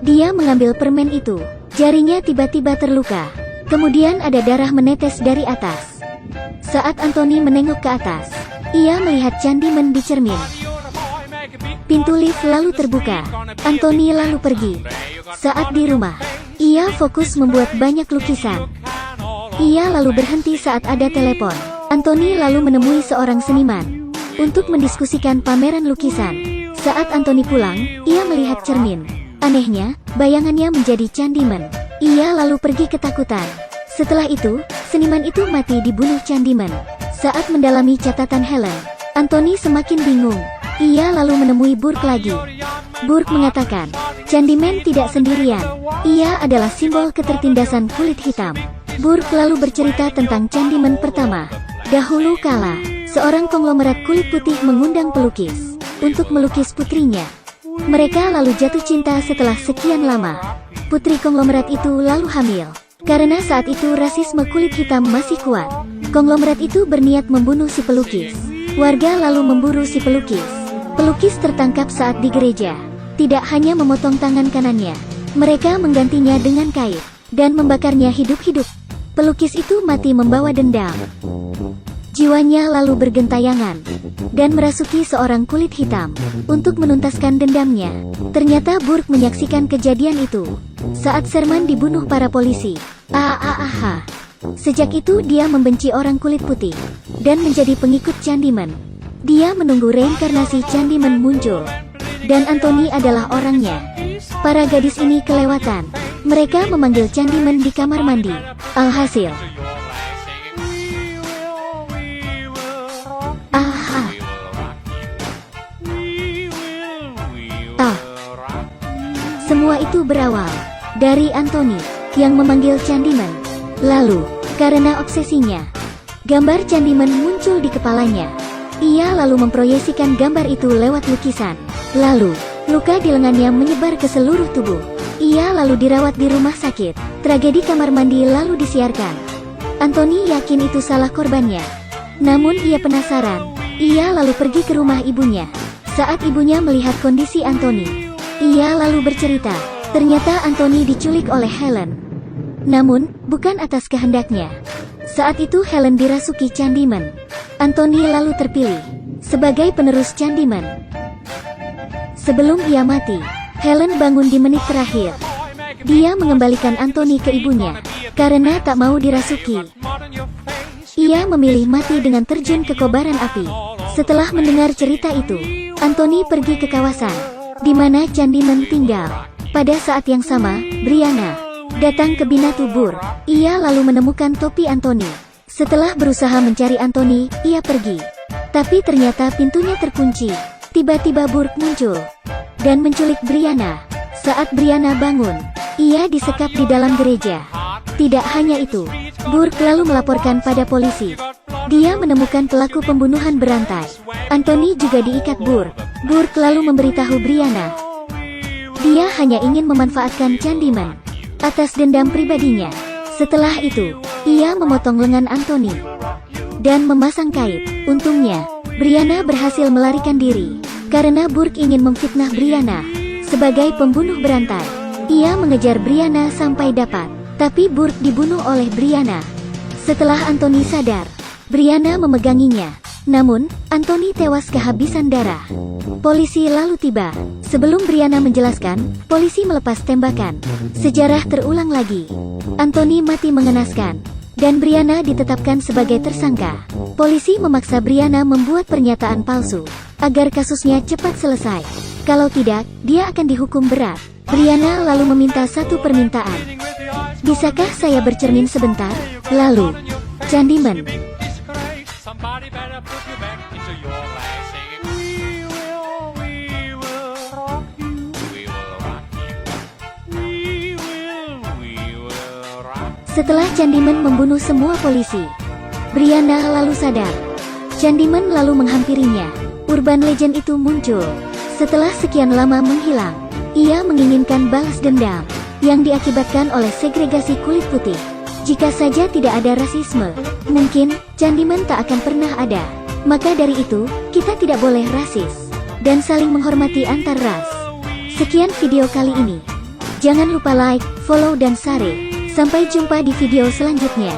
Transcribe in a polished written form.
Dia mengambil permen itu. Jarinya tiba-tiba terluka. Kemudian ada darah menetes dari atas. Saat Anthony menengok ke atas, ia melihat Candyman di cermin. Pintu lift lalu terbuka. Anthony lalu pergi. Saat di rumah, ia fokus membuat banyak lukisan. Ia lalu berhenti saat ada telepon. Anthony lalu menemui seorang seniman untuk mendiskusikan pameran lukisan. Saat Anthony pulang, ia melihat cermin. Anehnya, bayangannya menjadi Candyman. Ia lalu pergi ketakutan. Setelah itu, seniman itu mati dibunuh Candyman. Saat mendalami catatan Helen, Anthony semakin bingung. Ia lalu menemui Burke lagi. Burke mengatakan, Candyman tidak sendirian. Ia adalah simbol ketertindasan kulit hitam. Burke lalu bercerita tentang Candyman pertama. Dahulu kala, seorang konglomerat kulit putih mengundang pelukis untuk melukis putrinya. Mereka lalu jatuh cinta setelah sekian lama. Putri konglomerat itu lalu hamil. Karena saat itu rasisme kulit hitam masih kuat, konglomerat itu berniat membunuh si pelukis. Warga lalu memburu si pelukis. Pelukis tertangkap saat di gereja. Tidak hanya memotong tangan kanannya, mereka menggantinya dengan kain dan membakarnya hidup-hidup. Pelukis itu mati membawa dendam. Jiwanya lalu bergentayangan dan merasuki seorang kulit hitam untuk menuntaskan dendamnya. Ternyata Burke menyaksikan kejadian itu saat Sherman dibunuh para polisi. Sejak itu dia membenci orang kulit putih dan menjadi pengikut Candyman. Dia menunggu reinkarnasi Candyman muncul, dan Anthony adalah orangnya. Para gadis ini kelewatan. Mereka memanggil Candyman di kamar mandi. Alhasil, semua itu berawal dari Anthony yang memanggil Candyman. Lalu, karena obsesinya, gambar Candyman muncul di kepalanya. Ia lalu memproyeksikan gambar itu lewat lukisan. Lalu, luka di lengannya menyebar ke seluruh tubuh. Ia lalu dirawat di rumah sakit. Tragedi kamar mandi lalu disiarkan. Anthony yakin itu salah korbannya. Namun ia penasaran. Ia lalu pergi ke rumah ibunya. Saat ibunya melihat kondisi Anthony, ia lalu bercerita. Ternyata Anthony diculik oleh Helen. Namun, bukan atas kehendaknya. Saat itu Helen dirasuki Candyman. Anthony lalu terpilih sebagai penerus Candyman. Sebelum ia mati, Helen bangun di menit terakhir. Dia mengembalikan Anthony ke ibunya karena tak mau dirasuki. Ia memilih mati dengan terjun ke kobaran api. Setelah mendengar cerita itu, Anthony pergi ke kawasan di mana Candyman tinggal. Pada saat yang sama, Brianna datang ke Binatu Burke. Ia lalu menemukan topi Anthony. Setelah berusaha mencari Anthony, ia pergi. Tapi ternyata pintunya terkunci. Tiba-tiba Burke muncul dan menculik Brianna. Saat Brianna bangun, ia disekap di dalam gereja. Tidak hanya itu, Burke lalu melaporkan pada polisi. Dia menemukan pelaku pembunuhan berantai. Anthony juga diikat Burke. Burke lalu memberitahu Brianna. Dia hanya ingin memanfaatkan Candyman atas dendam pribadinya. Setelah itu, ia memotong lengan Anthony dan memasang kait. Untungnya, Brianna berhasil melarikan diri karena Burke ingin memfitnah Brianna sebagai pembunuh berantai. Ia mengejar Brianna sampai dapat, tapi Burke dibunuh oleh Brianna. Setelah Anthony sadar, Brianna memeganginya. Namun, Anthony tewas kehabisan darah. Polisi lalu tiba. Sebelum Brianna menjelaskan, polisi melepas tembakan. Sejarah terulang lagi. Anthony mati mengenaskan, dan Brianna ditetapkan sebagai tersangka. Polisi memaksa Brianna membuat pernyataan palsu agar kasusnya cepat selesai. Kalau tidak, dia akan dihukum berat. Brianna lalu meminta satu permintaan. Bisakah saya bercermin sebentar? Lalu, Candyman Setelah Candyman membunuh semua polisi, Brianna lalu sadar. Candyman lalu menghampirinya. Urban legend itu muncul. Setelah sekian lama menghilang, ia menginginkan balas dendam yang diakibatkan oleh segregasi kulit putih. Jika saja tidak ada rasisme, mungkin Candyman tak akan pernah ada. Maka dari itu, kita tidak boleh rasis dan saling menghormati antar ras. Sekian video kali ini. Jangan lupa like, follow dan share. Sampai jumpa di video selanjutnya.